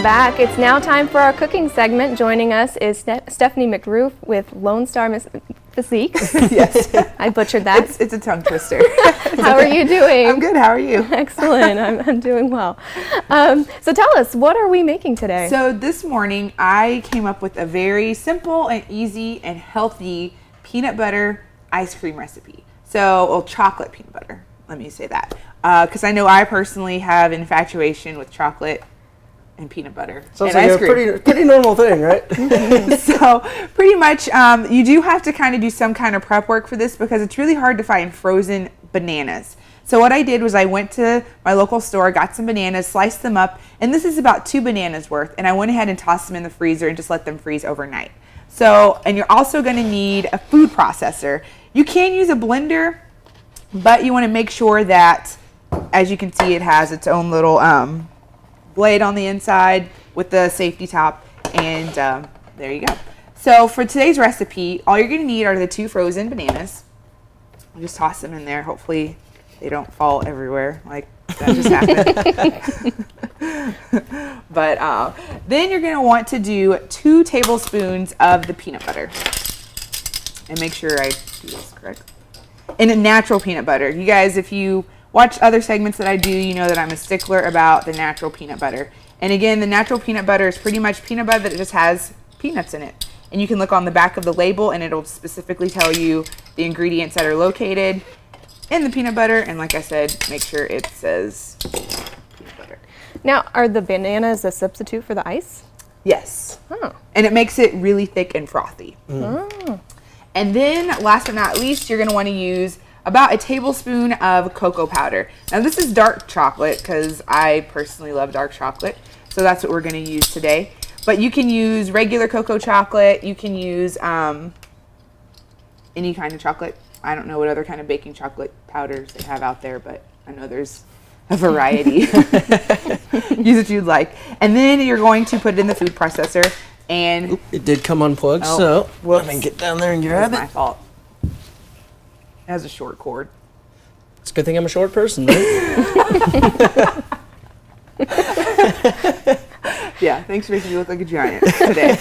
back. It's now time for our cooking segment. Joining us is Stephanie McRoof with Lone Star Physique. Yes. I butchered that. It's a tongue twister. How are you doing? I'm good. How are you? Excellent. I'm doing well. So tell us, what are we making today? So this morning, I came up with a very simple and easy and healthy peanut butter ice cream recipe. So, chocolate peanut butter. Let me say that. Because I know I personally have infatuation with chocolate and peanut butter. Sounds and like a pretty normal thing, right? So pretty much you do have to kind of do some kind of prep work for this because it's really hard to find frozen bananas. So what I did was I went to my local store, got some bananas, sliced them up, and this is about 2 bananas worth, and I went ahead and tossed them in the freezer and just let them freeze overnight. So, and you're also going to need a food processor. You can use a blender, but you want to make sure that, as you can see, it has its own little blade on the inside with the safety top, and there you go. So for today's recipe, all you're going to need are the 2 frozen bananas. I'll just toss them in there. Hopefully they don't fall everywhere like that just happened. But then you're going to want to do 2 tablespoons of the peanut butter. And make sure I do this correct. And a natural peanut butter. You guys, if you watch other segments that I do, you know that I'm a stickler about the natural peanut butter. And again, the natural peanut butter is pretty much peanut butter that just has peanuts in it. And you can look on the back of the label and it'll specifically tell you the ingredients that are located in the peanut butter. And like I said, make sure it says peanut butter. Now, are the bananas a substitute for the ice? Yes. Oh. And it makes it really thick and frothy. Oh. And then last but not least, you're going to want to use about a tablespoon of cocoa powder. Now this is dark chocolate because I personally love dark chocolate. So that's what we're going to use today. But you can use regular cocoa chocolate. You can use any kind of chocolate. I don't know what other kind of baking chocolate powders they have out there, but I know there's a variety. Use what you'd like. And then you're going to put it in the food processor. And it did come unplugged, so let me get down there and grab it. That's my fault. It has a short cord. It's a good thing I'm a short person, right? Yeah, thanks for making me look like a giant today.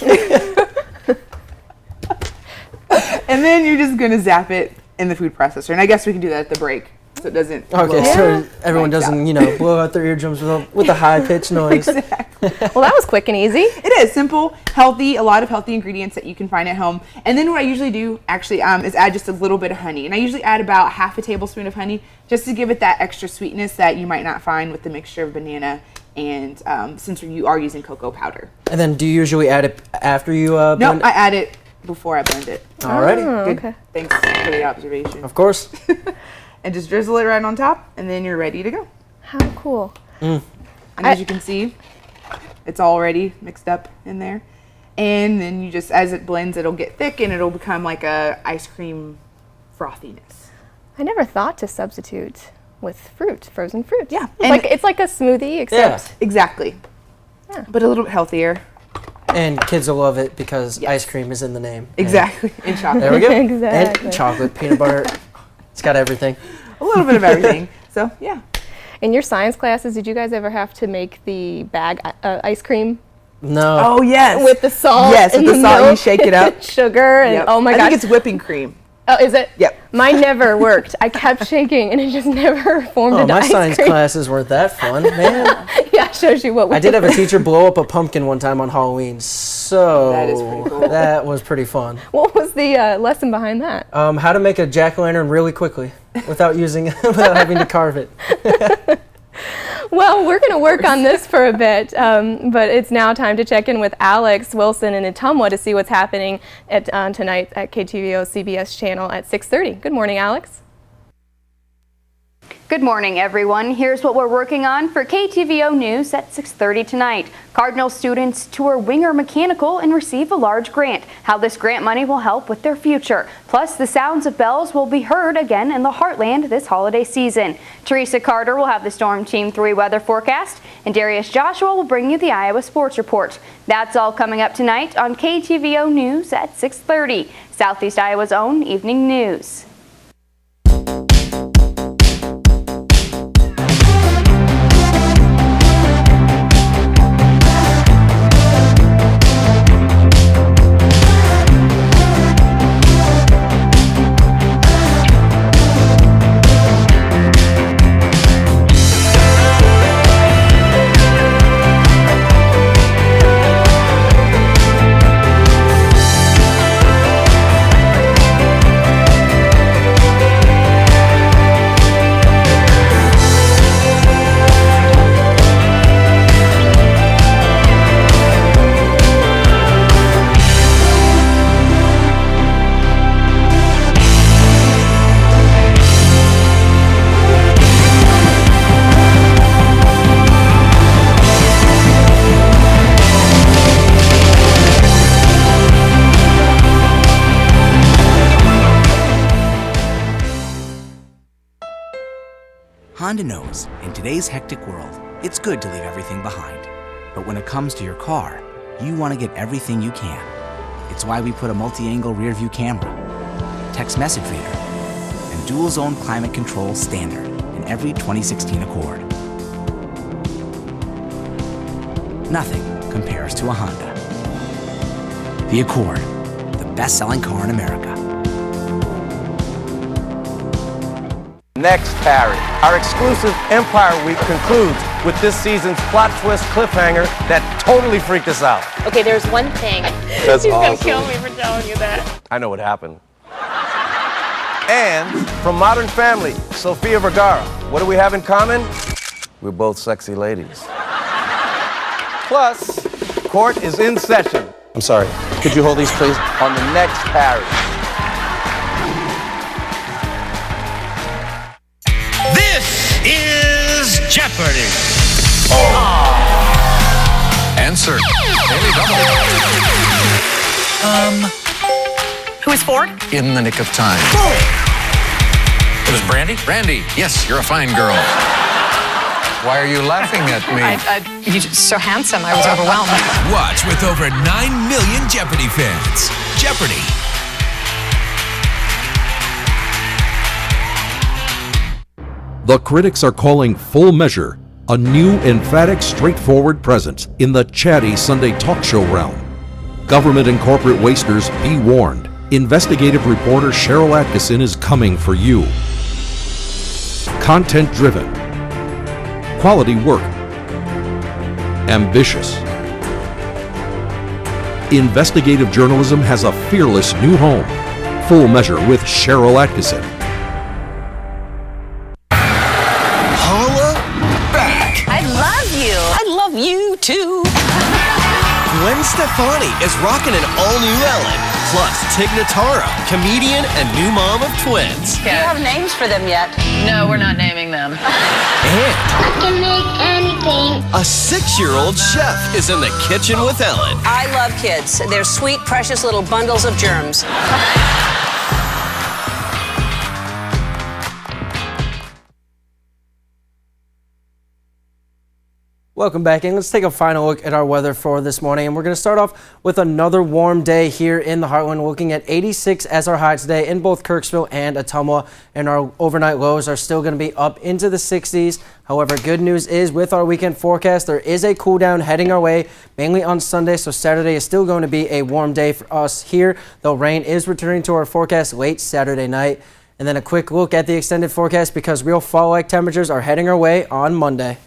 And then you're just going to zap it in the food processor. And I guess we can do that at the break so it doesn't Okay, so everyone doesn't, blow out their eardrums with a high-pitched noise. Exactly. Well, that was quick and easy. It is simple, healthy, a lot of healthy ingredients that you can find at home. And then what I usually do actually is add just a little bit of honey. And I usually add about half a tablespoon of honey just to give it that extra sweetness that you might not find with the mixture of banana and since you are using cocoa powder. And then do you usually add it after you blend No, it? I add it before I blend it. Alrighty. Oh, Good. okay. Thanks for the observation. Of course. And just drizzle it right on top, and then you're ready to go. How cool. And as you can see, it's already mixed up in there. And then you just, as it blends, it'll get thick and it'll become like a ice cream frothiness. I never thought to substitute with fruit, frozen fruit. Yeah. It's like a smoothie, except Exactly. Yeah. But a little bit healthier. And kids will love it because ice cream is in the name. Exactly. And chocolate. There we go. Exactly. And chocolate, peanut butter. It's got everything. A little bit of everything. So, yeah. In your science classes, did you guys ever have to make the bag ice cream No. Oh, yes. with the salt? Yes, and with the salt, you milk shake it up. and sugar, and Yep. oh my I gosh. think it's whipping cream. Oh, is it? Yep. Mine never worked. I kept shaking, and it just never formed Oh, into my ice science cream. classes weren't that fun, man. Yeah, shows you what we I did have a teacher blow up a pumpkin one time on Halloween, so That is pretty cool. that was pretty fun. What was the lesson behind that? How to make a jack-o'-lantern really quickly without without having to carve it. Well, we're going to work on this for a bit, but it's now time to check in with Alex Wilson in Ottumwa to see what's happening tonight at KTVO CBS channel at 6:30. Good morning, Alex. Good morning, everyone. Here's what we're working on for KTVO News at 6:30 tonight. Cardinal students tour Winger Mechanical and receive a large grant. How this grant money will help with their future. Plus, the sounds of bells will be heard again in the Heartland this holiday season. Teresa Carter will have the Storm Team 3 weather forecast, and Darius Joshua will bring you the Iowa Sports Report. That's all coming up tonight on KTVO News at 6:30, Southeast Iowa's own evening news. Honda knows in today's hectic world, it's good to leave everything behind. But when it comes to your car, you want to get everything you can. It's why we put a multi-angle rear view camera, text message reader, and dual zone climate control standard in every 2016 Accord. Nothing compares to a Honda. The Accord, the best-selling car in America. Next, Harry. Our exclusive Empire Week concludes with this season's plot twist cliffhanger that totally freaked us out. Okay, there's one thing. That's He's awesome. gonna kill me for telling you that. I know what happened. And from Modern Family, Sofia Vergara. What do we have in common? We're both sexy ladies. Plus, court is in session. I'm sorry, could you hold these please? On the next Harry. This is Jeopardy! Answer. Daily Double. Who is for? In the nick of time. It was Brandy? Brandy, yes, you're a fine girl. Why are you laughing at me? You're so handsome, I was overwhelmed. Watch with over 9 million Jeopardy fans. Jeopardy! The critics are calling Full Measure a new, emphatic, straightforward presence in the chatty Sunday talk show realm. Government and corporate wasters, be warned. Investigative reporter Cheryl Atkinson is coming for you. Content-driven. Quality work. Ambitious. Investigative journalism has a fearless new home. Full Measure with Cheryl Atkinson. Paula back. I love you. I love you too. Gwen Stefani is rocking an all-new Ellen. Plus, Tig Notaro, comedian and new mom of twins. Do you have names for them yet? No, we're not naming them. And I can make anything. a 6-year-old chef is in the kitchen with Ellen. I love kids. They're sweet, precious little bundles of germs. Welcome back, and let's take a final look at our weather for this morning. And we're going to start off with another warm day here in the Heartland, looking at 86 as our high today in both Kirksville and Ottumwa. And our overnight lows are still going to be up into the 60s. However, good news is with our weekend forecast, there is a cool down heading our way, mainly on Sunday. So Saturday is still going to be a warm day for us here, though rain is returning to our forecast late Saturday night. And then a quick look at the extended forecast because real fall-like temperatures are heading our way on Monday.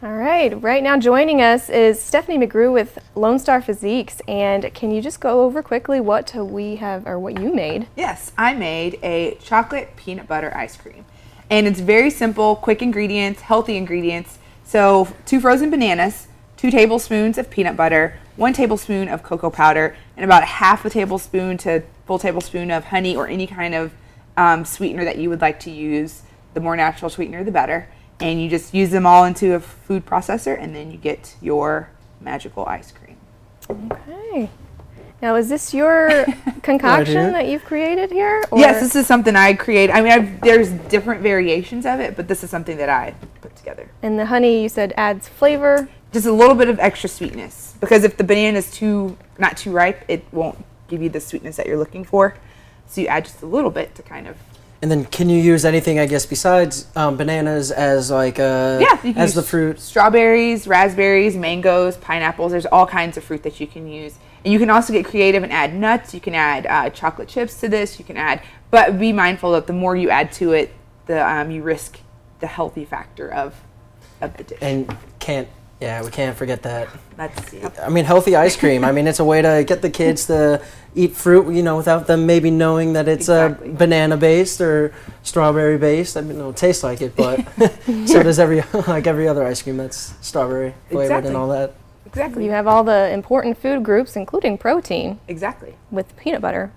All right now joining us is Stephanie McGrew with Lone Star Physiques. And can you just go over quickly what we have, or what you made? Yes, I made a chocolate peanut butter ice cream. And it's very simple, quick ingredients, healthy ingredients. So 2 frozen bananas, 2 tablespoons of peanut butter, 1 tablespoon of cocoa powder, and about half a tablespoon to full tablespoon of honey or any kind of sweetener that you would like to use. The more natural sweetener, the better. And you just use them all into a food processor, and then you get your magical ice cream. Okay. Now, is this your concoction that you've created here? Or? Yes, this is something I create. I mean, there's different variations of it, but this is something that I put together. And the honey, you said, adds flavor? Just a little bit of extra sweetness. Because if the banana is not too ripe, it won't give you the sweetness that you're looking for. So you add just a little bit to kind of... And then can you use anything, I guess, besides bananas as like as the fruit? Strawberries, raspberries, mangoes, pineapples. There's all kinds of fruit that you can use. And you can also get creative and add nuts. You can add chocolate chips to this. You can add, but be mindful that the more you add to it, you risk the healthy factor of the dish. And we can't forget that. That's I mean, healthy ice cream. I mean, it's a way to get the kids to eat fruit, without them maybe knowing that it's banana-based or strawberry-based. I mean, it'll taste like it, but so does every other ice cream that's strawberry flavored and all that. Exactly. You have all the important food groups, including protein. Exactly. With peanut butter,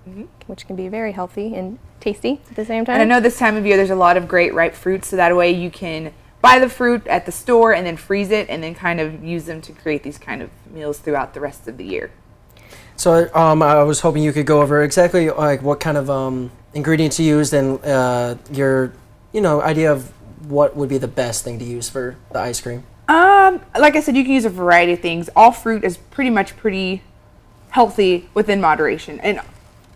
which can be very healthy and tasty at the same time. And I know this time of year there's a lot of great ripe fruits, so that way you can buy the fruit at the store and then freeze it and then kind of use them to create these kind of meals throughout the rest of the year. So I was hoping you could go over exactly like what kind of ingredients you used and your idea of what would be the best thing to use for the ice cream? Like I said, you can use a variety of things. All fruit is pretty healthy within moderation. And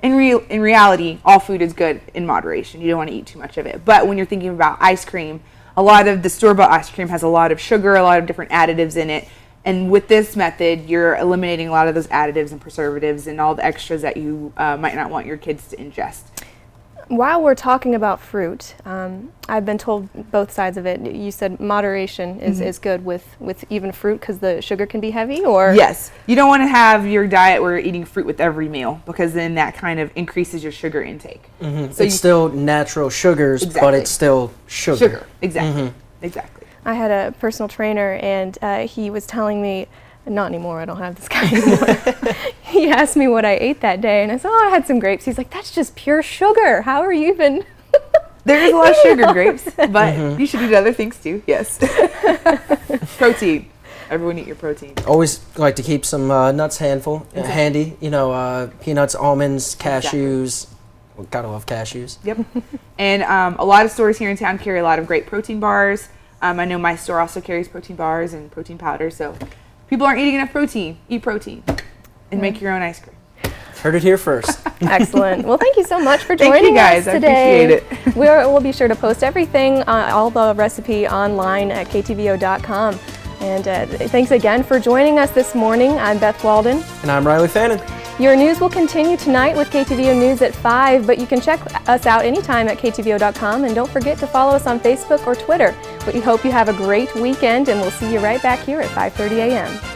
in reality, all food is good in moderation. You don't want to eat too much of it. But when you're thinking about ice cream, a lot of the store-bought ice cream has a lot of sugar, a lot of different additives in it. And with this method, you're eliminating a lot of those additives and preservatives and all the extras that you might not want your kids to ingest. While we're talking about fruit, I've been told both sides of it. You said moderation is good with even fruit because the sugar can be heavy, or? Yes. You don't want to have your diet where you're eating fruit with every meal because then that kind of increases your sugar intake. So it's still natural sugars, but it's still sugar. Exactly. Exactly. I had a personal trainer, and he was telling me, not anymore, I don't have this guy anymore. He asked me what I ate that day, and I said, I had some grapes. He's like, that's just pure sugar. How are you even? There is a lot of sugar in grapes, but you should eat other things too. Yes. Protein. Everyone eat your protein. Always like to keep some nuts handy. Peanuts, almonds, cashews. Well, gotta love cashews. Yep. And a lot of stores here in town carry a lot of great protein bars. I know my store also carries protein bars and protein powder, so people aren't eating enough protein. Eat protein and make your own ice cream. Heard it here first. Excellent. Well, thank you so much for joining Thank you guys. us today. I appreciate it. We'll be sure to post everything, all the recipe online at KTVO.com. And thanks again for joining us this morning. I'm Beth Walden. And I'm Riley Fannin. Your news will continue tonight with KTVO News at 5, but you can check us out anytime at KTVO.com. And don't forget to follow us on Facebook or Twitter. We hope you have a great weekend, and we'll see you right back here at 5:30 a.m.